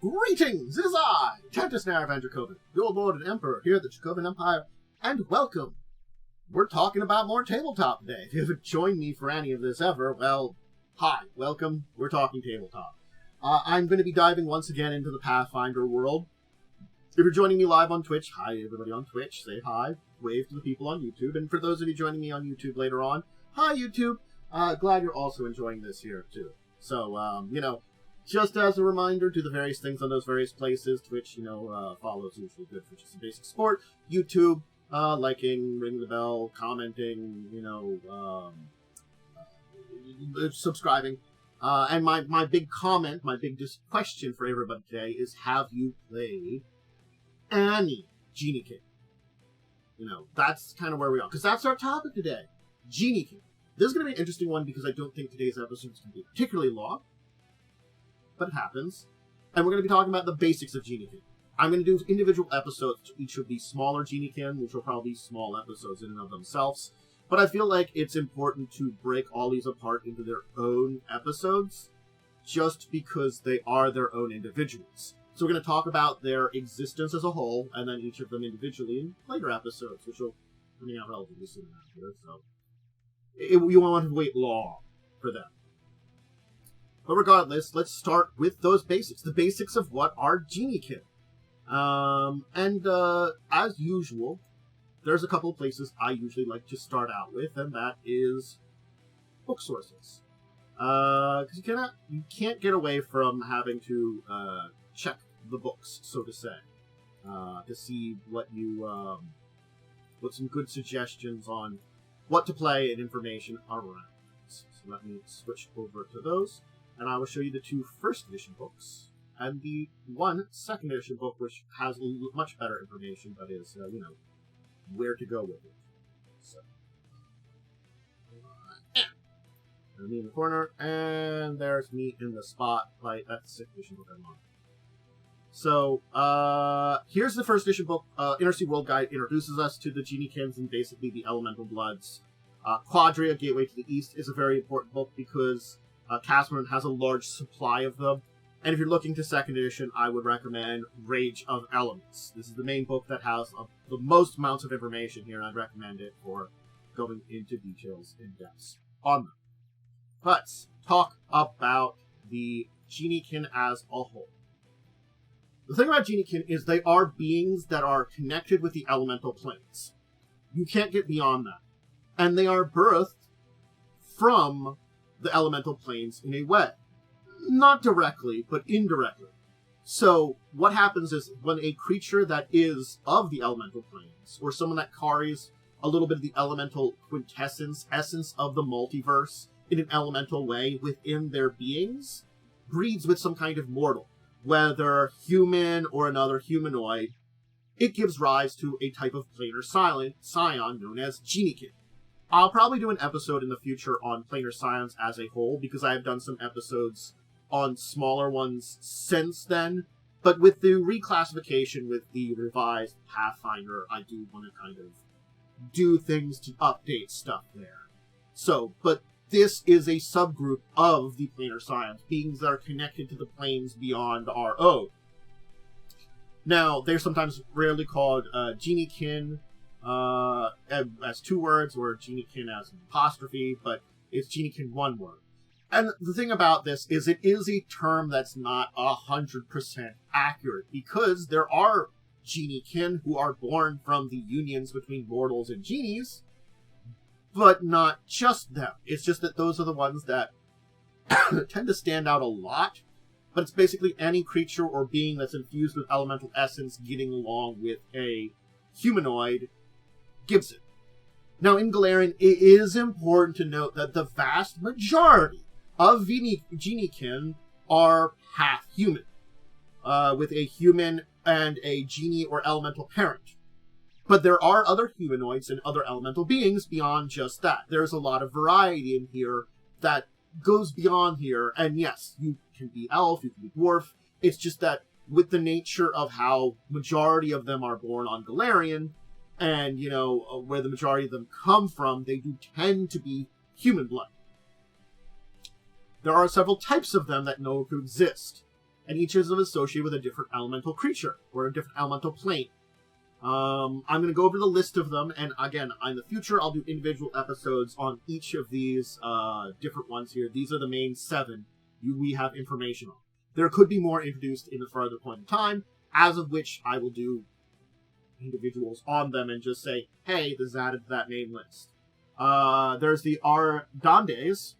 Greetings! It is I, Tempest Van Dracovin, your Lord and Emperor here at the Dracovin Empire, and welcome! We're talking about more tabletop today. If you haven't joined me for any of this ever, well, hi, welcome, we're talking tabletop. I'm going to be diving once again into the Pathfinder world. If you're joining me live on Twitch, hi everybody on Twitch, say hi, wave to the people on YouTube, and for those of you joining me on YouTube later on, hi YouTube, glad you're also enjoying this here too. So, just as a reminder, do the various things on those various places. Twitch, follows usually good for just a basic sport. YouTube, liking, ringing the bell, commenting, subscribing. And my big comment, my big question for everybody today is, have you played any Geniekin? That's kind of where we are. Because that's our topic today. Geniekin. This is going to be an interesting one because I don't think today's episode is going to be particularly long. But it happens. And we're going to be talking about the basics of Geniekin. I'm going to do individual episodes to each of these smaller Geniekin, which will probably be small episodes in and of themselves. But I feel like it's important to break all these apart into their own episodes, just because they are their own individuals. So we're going to talk about their existence as a whole, and then each of them individually in later episodes, which will be coming out relatively soon after. So you won't have to wait long for them. But regardless, let's start with those basics. The basics of what are Geniekin. As usual, there's a couple of places I usually like to start out with, and that is book sources. Because you can't get away from having to check the books, so to say, to see what some good suggestions on what to play and information around. So let me switch over to those. And I will show you the 2 first edition books, and the 1 second edition book, which has much better information, but is, where to go with it. So, me in the corner, and there's me in the spotlight. That's the 6th edition book I'm on. So, here's the first edition book. Inner Sea World Guide introduces us to the Geniekins and basically the Elemental Bloods. Quadria, Gateway to the East, is a very important book because Casmeron has a large supply of them. And if you're looking to 2nd edition, I would recommend Rage of Elements. This is the main book that has the most amounts of information here, and I'd recommend it for going into details in depth on them. Let's talk about the Geniekin as a whole. The thing about Geniekin is they are beings that are connected with the elemental planes. You can't get beyond that. And they are birthed from the elemental planes in a way. Not directly, but indirectly. So, what happens is, when a creature that is of the elemental planes, or someone that carries a little bit of the elemental quintessence, essence of the multiverse, in an elemental way within their beings, breeds with some kind of mortal, whether human or another humanoid, it gives rise to a type of planar scion known as Geniekin. I'll probably do an episode in the future on Planar Scions as a whole, because I have done some episodes on smaller ones since then. But with the reclassification with the revised Pathfinder, I do want to kind of do things to update stuff there. So, but this is a subgroup of the Planar Scions, beings that are connected to the planes beyond our own. Now, they're sometimes rarely called Geniekin, as 2 words, or Geniekin as an apostrophe, but it's Geniekin 1 word. And the thing about this is it is a term that's not 100% accurate, because there are Geniekin who are born from the unions between mortals and genies, but not just them. It's just that those are the ones that tend to stand out a lot, but it's basically any creature or being that's infused with elemental essence getting along with a humanoid gives it. Now, in Golarion, it is important to note that the vast majority of Geniekin are half-human, with a human and a genie or elemental parent. But there are other humanoids and other elemental beings beyond just that. There's a lot of variety in here that goes beyond here, and yes, you can be elf, you can be dwarf. It's just that with the nature of how majority of them are born on Golarion, and, where the majority of them come from, they do tend to be human blood. There are several types of them that know to exist. and each of them is associated with a different elemental creature, or a different elemental plane. I'm going to go over the list of them, and again, in the future, I'll do individual episodes on each of these different ones here. These are the main 7 we have information on. There could be more introduced in a further point in time, as of which I will do individuals on them and just say, hey, this is added to that main list. There's the Ardandes,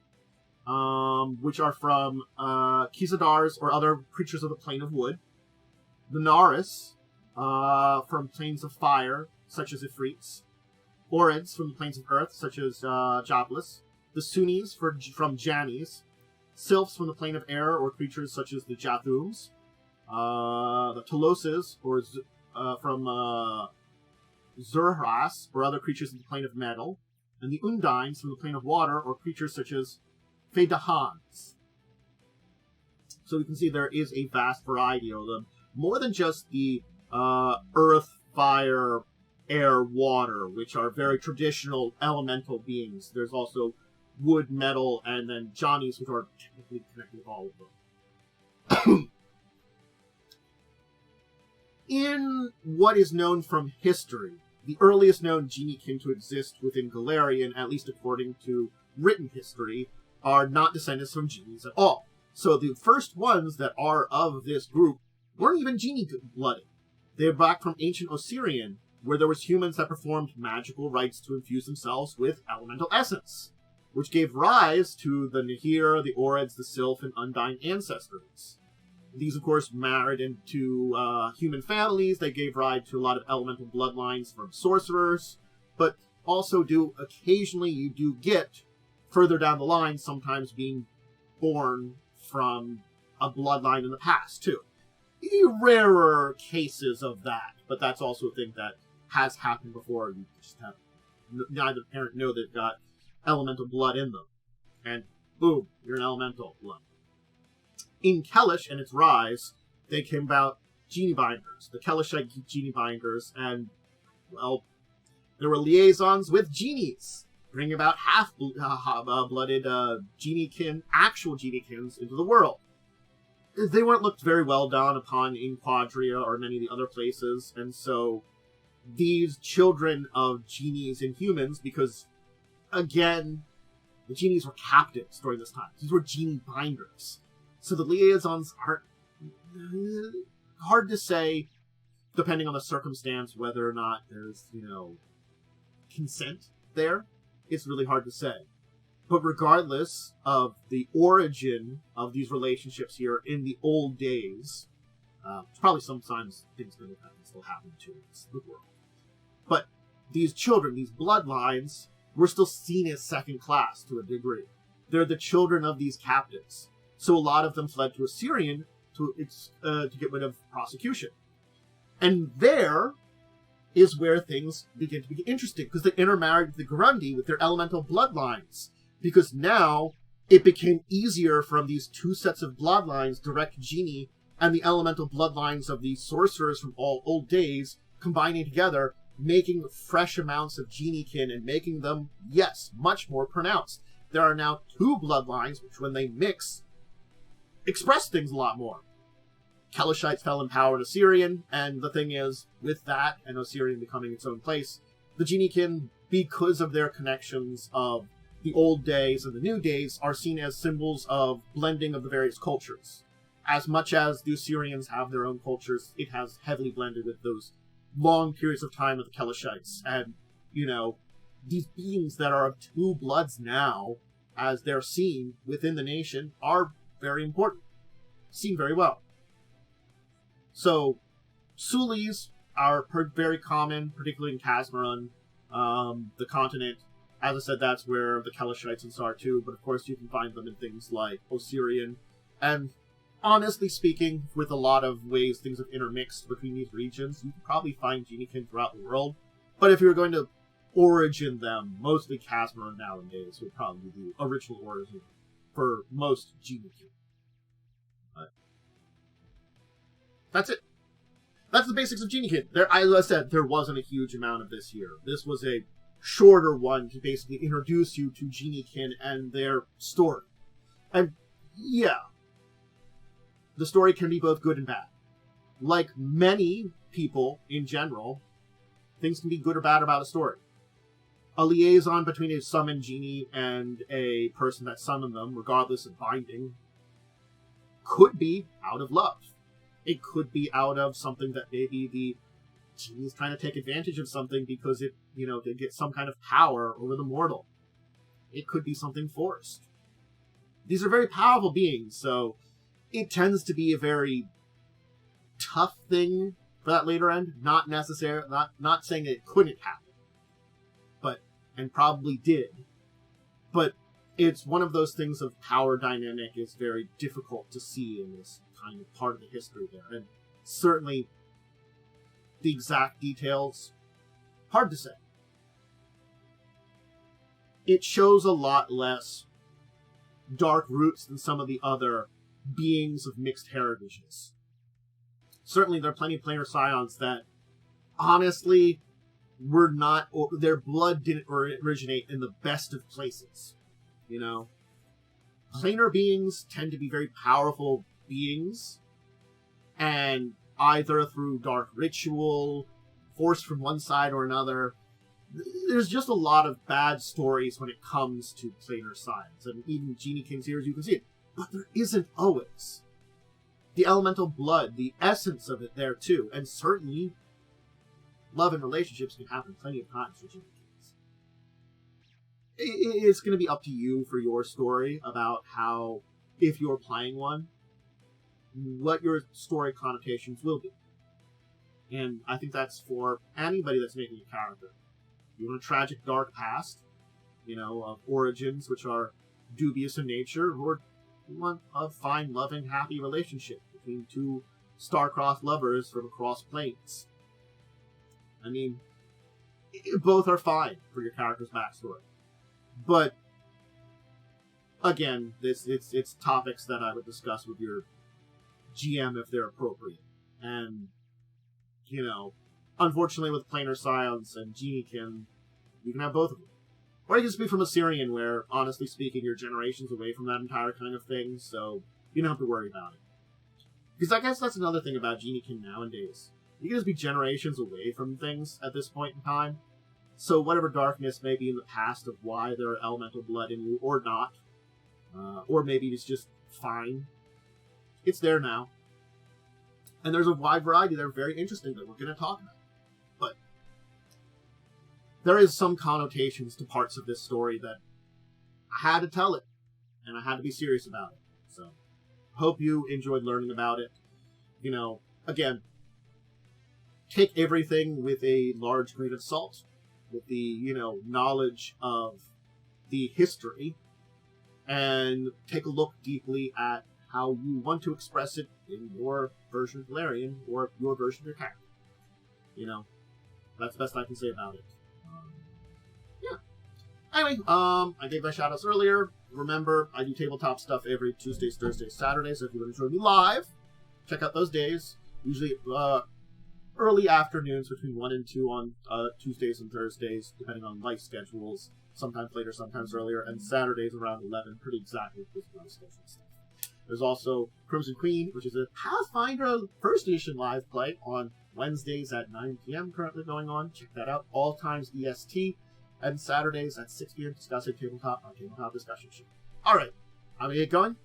which are from Kizadars or other creatures of the Plane of Wood. The Naris, from planes of fire, such as Ifrits. Orids from the planes of earth, such as Jobless. The Sunnis from Janis. Sylphs from the plane of air, or creatures such as the Jathums. The Teloses, or from Zurhas, or other creatures in the plane of metal. And the Undines from the plane of water, or creatures such as Fedahans. So we can see there is a vast variety of them. More than just the earth, fire, air, water, which are very traditional elemental beings. There's also wood, metal, and then Johnnies, which are technically connected with all of them. In what is known from history, the earliest known Geniekin to exist within Golarion, at least according to written history, are not descendants from genies at all. So the first ones that are of this group weren't even genie-blooded. They're back from ancient Osirian, where there was humans that performed magical rites to infuse themselves with elemental essence, which gave rise to the Nahir, the Orids, the Sylph, and Undine ancestors. These, of course, married into human families. They gave rise to a lot of elemental bloodlines from sorcerers, but also occasionally you do get, further down the line, sometimes being born from a bloodline in the past, too. Rarer cases of that, but that's also a thing that has happened before. You just have neither parent know they've got elemental blood in them, and boom, you're an elemental blood. In Kelish and its rise, they came about genie binders, the Kelishite genie binders, and well, there were liaisons with genies, bringing about half-blooded Geniekin, actual Geniekins, into the world. They weren't looked very well down upon in Quadria or many of the other places, and so these children of genies and humans, because, again, the genies were captives during this time. These were genie binders. So the liaisons are hard to say, depending on the circumstance, whether or not there's, consent there. It's really hard to say. But regardless of the origin of these relationships here in the old days, probably sometimes things can still happen to the world. But these children, these bloodlines, were still seen as second class to a degree. They're the children of these captives. So a lot of them fled to Osirian to get rid of prosecution. And there is where things begin to be interesting, because they intermarried with the Grundi with their elemental bloodlines. Because now it became easier from these two sets of bloodlines, direct genie, and the elemental bloodlines of these sorcerers from all old days, combining together, making fresh amounts of Geniekin and making them, yes, much more pronounced. There are now two bloodlines, which when they mix, express things a lot more. Kelishites fell in power in Osirian, and the thing is, with that, and Osirian becoming its own place, the Geniekin, because of their connections of the old days and the new days, are seen as symbols of blending of the various cultures. As much as the Osirians have their own cultures, it has heavily blended with those long periods of time of the Kelishites. And, these beings that are of two bloods now, as they're seen within the nation, are very important. Seen very well. So, Sulis are very common, particularly in Kazmaran, the continent. As I said, that's where the Kelishites and so are too, but of course you can find them in things like Osirian. And honestly speaking, with a lot of ways things have intermixed between these regions, you can probably find Geniekin throughout the world. But if you're going to origin them, mostly Kazmaran nowadays would probably be the original origin for most Geniekin. That's it. That's the basics of Geniekin. As I said, there wasn't a huge amount of this here. This was a shorter one to basically introduce you to Geniekin and their story. And, yeah. the story can be both good and bad. Like many people in general, things can be good or bad about a story. A liaison between a summoned genie and a person that summoned them, regardless of binding, could be out of love. It could be out of something that maybe the genie is trying to take advantage of something because it, to get some kind of power over the mortal. It could be something forced. These are very powerful beings, so it tends to be a very tough thing for that later end. Not necessarily, not saying that it couldn't happen, and probably did, but it's one of those things of power dynamic is very difficult to see in this kind of part of the history there, and certainly the exact details, hard to say. It shows a lot less dark roots than some of the other beings of mixed heritages. Certainly there are plenty of Planar Scions that, honestly, were not, their blood didn't originate in the best of places. Planar beings tend to be very powerful beings, and either through dark ritual, force from one side or another, there's just a lot of bad stories when it comes to Planar Scions, and even Geniekin's here, as you can see it. But there isn't always. The elemental blood, the essence of it there too, and certainly love and relationships can happen plenty of times for Geniekins. It's going to be up to you for your story about how, if you're playing one, what your story connotations will be. And I think that's for anybody that's making a character. You want a tragic, dark past, of origins which are dubious in nature, or you want a fine, loving, happy relationship between two star-crossed lovers from across planes. I mean, both are fine for your character's backstory. But, again, it's topics that I would discuss with your GM if they're appropriate. And, unfortunately with Planar Scions and Geniekin, you can have both of them. Or you can speak from Assyrian, where, honestly speaking, you're generations away from that entire kind of thing, so you don't have to worry about it. Because I guess that's another thing about Geniekin nowadays. You can just be generations away from things at this point in time. So whatever darkness may be in the past of why there are elemental blood in you, or not, or maybe it's just fine, it's there now. And there's a wide variety that are very interesting that we're going to talk about. But there is some connotations to parts of this story that I had to tell it, and I had to be serious about it. So, hope you enjoyed learning about it. Again, take everything with a large grain of salt, with the, knowledge of the history, and take a look deeply at how you want to express it in your version of Golarion, or your version of your character. That's the best I can say about it. Yeah. Anyway, I gave my shoutouts earlier. Remember, I do tabletop stuff every Tuesdays, Thursdays, Saturdays, so if you want to join me live, check out those days. Usually, early afternoons between 1 and 2 on Tuesdays and Thursdays, depending on life schedules. Sometimes later, sometimes earlier, and Saturdays around 11, pretty exactly with my schedule stuff. There's also Crimson Queen, which is a Pathfinder 1st Edition live play on Wednesdays at 9 p.m. currently going on. Check that out. All times EST. And Saturdays at 6 p.m. discussing tabletop on Tabletop Discussion Show. Alright, I'm going to get going.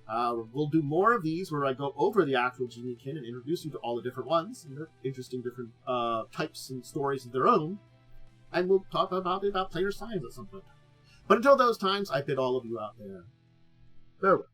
We'll do more of these where I go over the actual Geniekin and introduce you to all the different ones and their interesting different types and stories of their own. And we'll talk about Planar Scions at some point. But until those times, I bid all of you out there farewell.